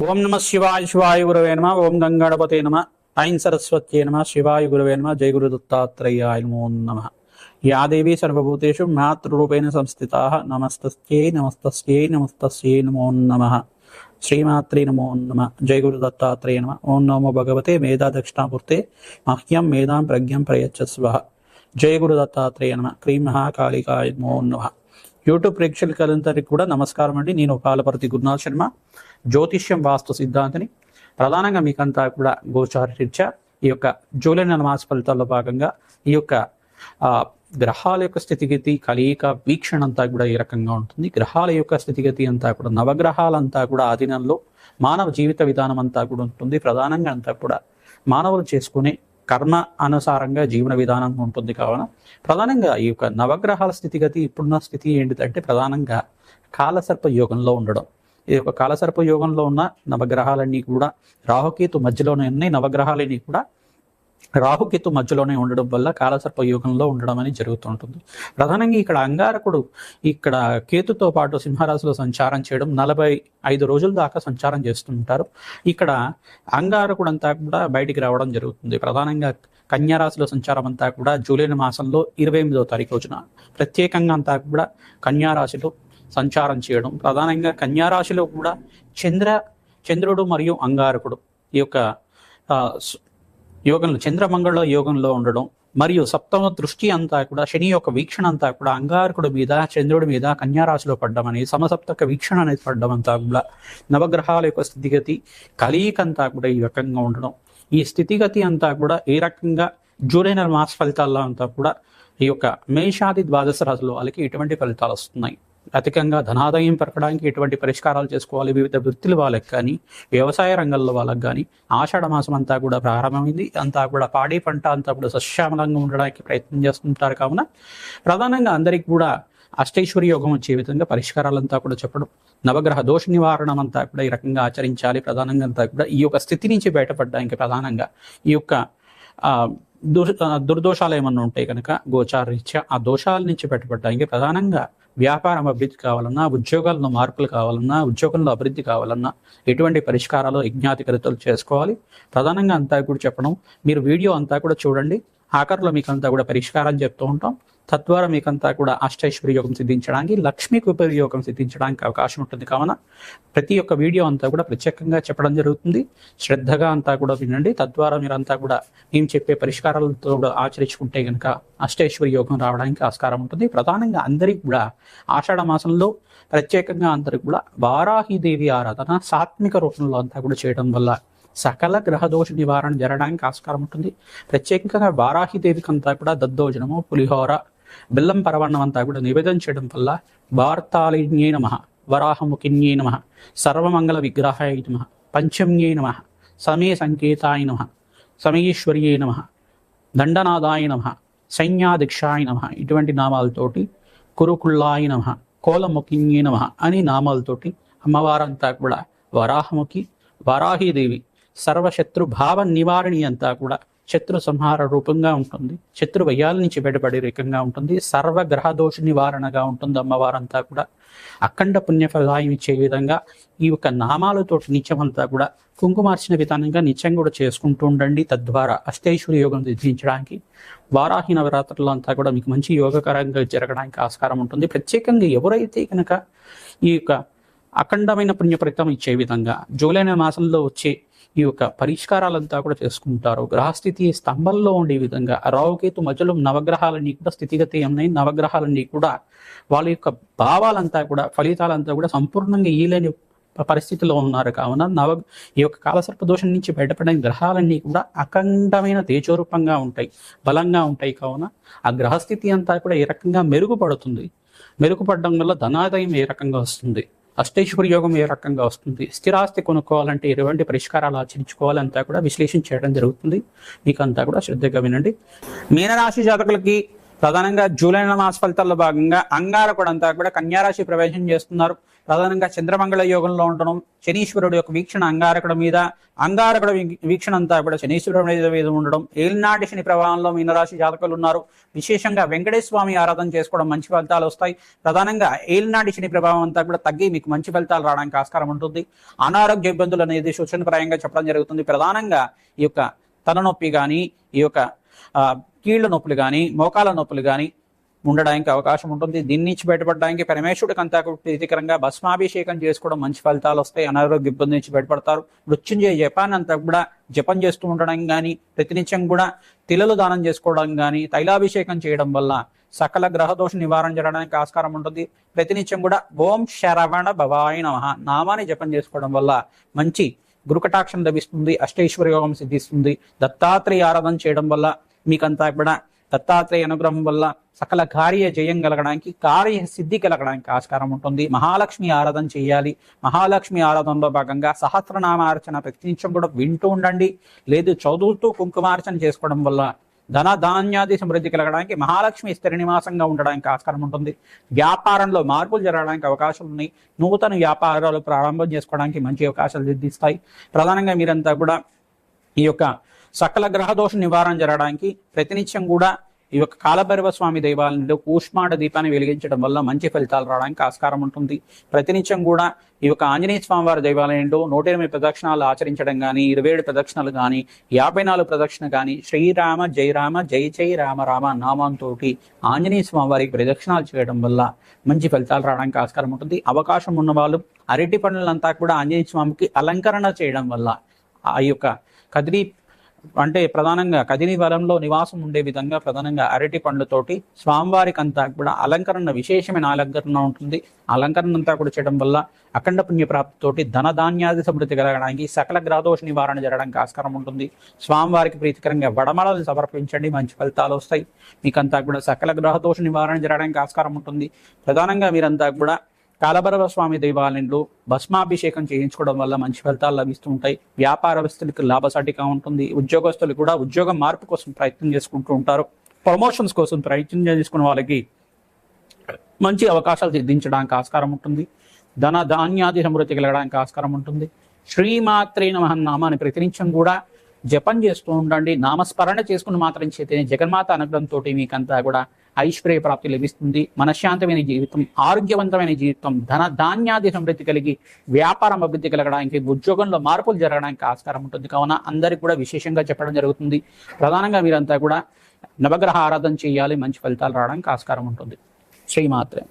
ఓం నమ శివాయ శివాయ గురవే నమ. ఓం గంగాణపతే నమ. ఐం సరస్వత్యే నమ. శివాయ గురవే నమ. జయ గురు దత్తాత్రేయాయ నమో నమ. యా దేవీ సర్వభూతేషు మాతృరూపేణ సంస్థితాః నమస్తస్యై నమస్తస్యై నమస్తస్యై నమో నమః. శ్రీమాత్రే నమో నమ. జయ గురు దత్తాత్రేయ నమ. ఓం నమో భగవతే మేధా దక్షిణామూర్తే మహ్యం మేధాం ప్రజ్ఞం ప్రయచ్చస్వః. జయ గురు దత్తాత్రేయ నమ. క్రీం మహాకాళికాయ నమో నమః. యూట్యూబ్ ప్రేక్షకులందరికీ కూడా నమస్కారం అండి. నేను పాలపర్తి గురునాథ్ శర్మ, జ్యోతిష్యం వాస్తు సిద్ధాంతిని. ప్రధానంగా మీకంతా కూడా గోచారరీత్యా ఈ యొక్క జూలై నెల మాస ఫలితాల్లో భాగంగా ఈ యొక్క గ్రహాల యొక్క స్థితిగతి కలయిక వీక్షణ అంతా కూడా ఏ రకంగా ఉంటుంది, గ్రహాల యొక్క స్థితిగతి అంతా కూడా నవగ్రహాలంతా కూడా ఆధీనంలో మానవ జీవిత విధానం అంతా కూడా ఉంటుంది. ప్రధానంగా అంతా కూడా మానవులు చేసుకునే కర్మ అనుసారంగా జీవన విధానం ఉంటుంది. కావున ప్రధానంగా ఈ యొక్క నవగ్రహాల స్థితిగతి ఇప్పుడున్న స్థితి ఏంటిదంటే ప్రధానంగా కాలసర్ప యోగంలో ఉండడం. ఈ యొక్క కాలసర్ప యోగంలో ఉన్న నవగ్రహాలన్నీ కూడా రాహుకేతు మధ్యలోనే ఉన్నాయి. నవగ్రహాలన్నీ కూడా రాహుకేతు మధ్యలోనే ఉండడం వల్ల కాలసర్ప యోగంలో ఉండడం అనేది జరుగుతుంటుంది. ప్రధానంగా ఇక్కడ అంగారకుడు ఇక్కడ కేతుతో పాటు సింహరాశిలో సంచారం చేయడం 45 రోజుల దాకా సంచారం చేస్తుంటారు. ఇక్కడ అంగారకుడు అంతా కూడా బయటికి రావడం జరుగుతుంది. ప్రధానంగా కన్యారాశిలో సంచారం అంతా కూడా జూలై మాసంలో 28వ తారీఖు రోజున ప్రత్యేకంగా అంతా కూడా కన్యారాశిలో సంచారం చేయడం. ప్రధానంగా కన్యారాశిలో కూడా చంద్రుడు మరియు అంగారకుడు ఈ యొక్క యోగంలో చంద్రమంగళ యోగంలో ఉండడం మరియు సప్తమ దృష్టి అంతా కూడా శని యొక్క వీక్షణ అంతా కూడా అంగారకుడి మీద చంద్రుడి మీద కన్యారాశిలో పడ్డం అనేది సమసప్తక వీక్షణ అనేది పడ్డం అంతా కూడా నవగ్రహాల యొక్క స్థితిగతి కలయిక అంతా కూడా ఈ రకంగా ఉండడం. ఈ స్థితిగతి అంతా కూడా ఏ రకంగా జూలై నెల మాస ఫలితాల్లో అంతా కూడా ఈ యొక్క మేషాది ద్వాదశ రాశుల వాళ్ళకి ఎటువంటి ఫలితాలు వస్తున్నాయి, అధికంగా ధనాదాయం పెరగడానికి ఎటువంటి పరిష్కారాలు చేసుకోవాలి, వివిధ వృత్తుల వాళ్ళకి కానీ వ్యవసాయ రంగంలో వాళ్ళకి కానీ ఆషాఢ మాసం అంతా కూడా ప్రారంభమైంది. అంతా కూడా పాడి పంట అంతా కూడా సస్యామలంగా ఉండడానికి ప్రయత్నం చేస్తుంటారు. కావున ప్రధానంగా అందరికీ కూడా అష్టైశ్వర్య యోగం వచ్చే విధంగా పరిష్కారాలంతా కూడా చెప్పడం, నవగ్రహ దోష నివారణం అంతా కూడా ఈ రకంగా ఆచరించాలి. ప్రధానంగా అంతా కూడా ఈ యొక్క స్థితి నుంచి బయటపడడానికి ప్రధానంగా ఈ యొక్క దుర్దోషాలు ఏమన్నా ఉంటే కనుక గోచారరీత్యా ఆ దోషాల నుంచి బయటపడడానికి ప్రధానంగా వ్యాపారం అభివృద్ధి కావాలన్నా, ఉద్యోగాల్లో మార్పులు కావాలన్నా, ఉద్యోగంలో అభివృద్ధి కావాలన్నా ఎటువంటి పరిష్కారాలు యజ్ఞాతికరితలు చేసుకోవాలి. ప్రధానంగా అంతా కూడా చెప్పడం, మీరు వీడియో అంతా కూడా చూడండి. ఆఖరిలో మీకు అంతా కూడా పరిష్కారం చెప్తూ ఉంటాం. తద్వారా మీకంతా కూడా అష్టైశ్వర్య యోగం సిద్ధించడానికి, లక్ష్మీకి ఉపయోగం సిద్ధించడానికి అవకాశం ఉంటుంది. కావున ప్రతి ఒక్క వీడియో అంతా కూడా ప్రత్యేకంగా చెప్పడం జరుగుతుంది. శ్రద్ధగా అంతా కూడా వినండి. తద్వారా మీరంతా కూడా మేము చెప్పే పరిష్కారాలతో కూడా ఆచరించుకుంటే కనుక అష్టైశ్వర్య యోగం రావడానికి ఆస్కారం ఉంటుంది. ప్రధానంగా అందరికీ కూడా ఆషాఢ మాసంలో ప్రత్యేకంగా అందరికి కూడా వారాహిదేవి ఆరాధన సాత్విక రూపంలో అంతా కూడా చేయడం వల్ల సకల గ్రహదోష నివారణ జరగడానికి ఆస్కారం ఉంటుంది. ప్రత్యేకంగా వారాహిదేవికి అంతా కూడా దద్దోజనము, పులిహోర, బెల్లం పరవన్నం అంతా కూడా నివేదన చేయడం వల్ల వార్తాళిన్యే నమః, వరాహముఖిన్యే నమః, సర్వమంగళ విగ్రహాయ నమః, పంచమ్యే నమః, సమయ సంకేతాయ నమః, సమయేశ్వర్యే నమః, దండనాదాయ నమః, సైన్యాధిక్షాయ నమః ఇటువంటి నామాలతోటి, కురుకుళ్ళాయ నమః, కోలముఖిన్యే నమః అని నామాలతోటి అమ్మవారంతా కూడా వరాహముఖి వారాహిదేవి సర్వశత్రు భావ నివారణి అంతా కూడా శత్రు సంహార రూపంగా ఉంటుంది. శత్రు వయ్యాల నుంచి బయటపడే రకంగా ఉంటుంది. సర్వగ్రహ దోష నివారణగా ఉంటుంది. అమ్మవారంతా కూడా అఖండ పుణ్యఫలాయం ఇచ్చే విధంగా ఈ యొక్క నామాలతో నిత్యమంతా కూడా కుంకుమార్చిన విధానంగా నిత్యం కూడా చేసుకుంటూ ఉండండి. తద్వారా అష్టైశ్వర్య యోగం సిద్ధించడానికి వారాహి నవరాత్రులు అంతా కూడా మీకు మంచి యోగకరంగా జరగడానికి ఆస్కారం ఉంటుంది. ప్రత్యేకంగా ఎవరైతే కనుక ఈ యొక్క అఖండమైన పుణ్యఫలితం ఇచ్చే విధంగా జూలై మాసంలో వచ్చే ఈ యొక్క పరిష్కారాలంతా కూడా చేసుకుంటారు. గ్రహస్థితి స్తంభంలో ఉండే విధంగా రాహుకేతు మధ్యలో నవగ్రహాలన్నీ కూడా స్థితిగతి ఉన్నాయి. నవగ్రహాలన్నీ కూడా వాళ్ళ యొక్క భావాలంతా కూడా ఫలితాలంతా కూడా సంపూర్ణంగా ఈలేని పరిస్థితిలో ఉన్నారు. కావున ఈ యొక్క కాలసర్ప దోషం నుంచి బయటపడిన గ్రహాలన్నీ కూడా అఖండమైన తేజోరూపంగా ఉంటాయి, బలంగా ఉంటాయి. కావున ఆ గ్రహస్థితి అంతా కూడా ఏ రకంగా మెరుగుపడుతుంది, మెరుగుపడడం వల్ల ధనాదాయం ఏ రకంగా వస్తుంది, అష్టైశ్వర్య యోగం ఏ రకంగా వస్తుంది, స్థిరాస్తి కొనుక్కోవాలంటే ఎటువంటి పరిష్కారాలు ఆచరించుకోవాలంతా కూడా విశ్లేషణ చేయడం జరుగుతుంది. మీకు అంతా కూడా శ్రద్ధగా వినండి. మీనరాశి జాతకులకి ప్రధానంగా జూలై నెల మాస ఫలితాల్లో భాగంగా అంగారకుడు అంతా కూడా కన్యారాశి ప్రవేశం చేస్తున్నారు. ప్రధానంగా చంద్రమంగళ యోగంలో ఉండడం, శనీశ్వరుడు యొక్క వీక్షణ అంగారకుడి మీద, అంగారకుడు వీక్షణ అంతా కూడా శనీశ్వరుడు మీద ఉండడం, ఏలినాటి శని ప్రభావంలో మీనరాశి జాతకులు ఉన్నారు. విశేషంగా వెంకటేశ్వర స్వామి ఆరాధన చేసుకోవడం మంచి ఫలితాలు వస్తాయి. ప్రధానంగా ఏలినాటి శని ప్రభావం అంతా కూడా తగ్గి మీకు మంచి ఫలితాలు రావడానికి ఆస్కారం ఉంటుంది. అనారోగ్య ఇబ్బందులు అనేది సూచనప్రాయంగా చెప్పడం జరుగుతుంది. ప్రధానంగా ఈ యొక్క తలనొప్పి కానీ, ఈ యొక్క కీళ్ల నొప్పులు కానీ, మోకాల నొప్పులు కానీ ఉండడానికి అవకాశం ఉంటుంది. దీని నుంచి బయటపడడానికి పరమేశ్వరుడికి అంతా ప్రీతికరంగా భస్మాభిషేకం చేసుకోవడం మంచి ఫలితాలు వస్తాయి. అనారోగ్య ఇబ్బంది నుంచి బయటపడతారు. మృత్యుంజయ జపాన్ అంతా కూడా జపం చేస్తూ ఉండడం కానీ, ప్రతినిత్యం కూడా తిలలు దానం చేసుకోవడం కానీ, తైలాభిషేకం చేయడం వల్ల సకల గ్రహదోష నివారణ జరగడానికి ఆస్కారం ఉంటుంది. ప్రతినిత్యం కూడా ఓం శరవణ భవాయ నమః నామాన్ని జపం చేసుకోవడం వల్ల మంచి గురుకటాక్షం లభిస్తుంది. అష్టైశ్వర్య యోగం సిద్ధిస్తుంది. దత్తాత్రేయ ఆరాధన చేయడం వల్ల మీకంతా కూడా దత్తాత్రేయ అనుగ్రహం వల్ల సకల కార్య జయం కలగడానికి, కార్య సిద్ధి కలగడానికి ఆస్కారం ఉంటుంది. మహాలక్ష్మి ఆరాధన చేయాలి. మహాలక్ష్మి ఆరాధనలో భాగంగా సహస్రనామార్చన ప్రతినిత్యం కూడా వింటూ ఉండండి. లేదు చదువుతూ కుంకుమార్చన చేసుకోవడం వల్ల ధన ధాన్యాది సమృద్ధి కలగడానికి, మహాలక్ష్మి స్థిర నివాసంగా ఉండడానికి ఆస్కారం ఉంటుంది. వ్యాపారంలో మార్పులు జరగడానికి అవకాశాలు ఉన్నాయి. నూతన వ్యాపారాలు ప్రారంభం చేసుకోవడానికి మంచి అవకాశాలు సిద్ధిస్తాయి. ప్రధానంగా మీరంతా కూడా ఈ యొక్క సకల గ్రహదోష నివారణ జరగడానికి ప్రతినిత్యం కూడా ఈ యొక్క కాలభైరవ స్వామి దేవాలయంలో కూష్మాండ దీపాన్ని వెలిగించడం వల్ల మంచి ఫలితాలు రావడానికి ఆస్కారం ఉంటుంది. ప్రతినిత్యం కూడా ఈ యొక్క ఆంజనేయ స్వామి వారి దేవాలయంలో 108 ప్రదక్షిణాలు ఆచరించడం కానీ, 27 ప్రదక్షిణలు కానీ, 54 ప్రదక్షిణ కానీ, శ్రీరామ జై రామ జై జై రామ రామ నామంతో ఆంజనేయ స్వామి వారికి ప్రదక్షిణాలు చేయడం వల్ల మంచి ఫలితాలు రావడానికి ఆస్కారం ఉంటుంది. అవకాశం ఉన్న వాళ్ళు అరటి పండ్లంతా కూడా ఆంజనేయ స్వామికి అలంకరణ చేయడం వల్ల ఆ యొక్క కదిరి అంటే ప్రధానంగా కదిరి వనంలో నివాసం ఉండే విధంగా ప్రధానంగా అరటి పండ్లతోటి స్వామివారికి అంతా కూడా అలంకరణ, విశేషమైన అలంకరణ ఉంటుంది. అలంకరణ అంతా కూడా చేయడం వల్ల అఖండ పుణ్యప్రాప్తితోటి ధన ధాన్యాది సమృద్ధి కలగడానికి, సకల గ్రహదోష నివారణ జరగడానికి ఆస్కారం ఉంటుంది. స్వామివారికి ప్రీతికరంగా వడమలను సమర్పించండి, మంచి ఫలితాలు వస్తాయి. మీకంతా కూడా సకల గ్రహదోష నివారణ జరగడానికి ఆస్కారం ఉంటుంది. ప్రధానంగా మీరంతా కూడా కాలభైరవ స్వామి దేవాలయంలో భస్మాభిషేకం చేయించుకోవడం వల్ల మంచి ఫలితాలు లభిస్తూ ఉంటాయి. వ్యాపారస్తులకు లాభసాటిగా ఉంటుంది. ఉద్యోగస్తులు కూడా ఉద్యోగం మార్పు కోసం ప్రయత్నం చేసుకుంటూ ఉంటారు. ప్రమోషన్స్ కోసం ప్రయత్నం చేసుకున్న వాళ్ళకి మంచి అవకాశాలు సిద్ధించడానికి ఆస్కారం ఉంటుంది. ధన ధాన్యాది సమృద్ధి కలగడానికి ఆస్కారం ఉంటుంది. శ్రీమాత్రే నమః నామాన్ని ప్రతినిత్యం కూడా జపం చేస్తూ ఉండండి. నామస్మరణ చేసుకుని మాత్రం చేతనే జగన్మాత అనుగ్రహంతో మీకంతా కూడా ఐశ్వర్య ప్రాప్తి లభిస్తుంది. మనశ్శాంతమైన జీవితం, ఆరోగ్యవంతమైన జీవితం, ధన ధాన్యాది సమృద్ధి కలిగి వ్యాపారం అభివృద్ధి కలగడానికి, ఉద్యోగంలో మార్పులు జరగడానికి ఆస్కారం ఉంటుంది. కావున అందరికి కూడా విశేషంగా చెప్పడం జరుగుతుంది. ప్రధానంగా మీరంతా కూడా నవగ్రహ ఆరాధన చేయాలి, మంచి ఫలితాలు రావడానికి ఆస్కారం ఉంటుంది. శ్రీమాత్రే.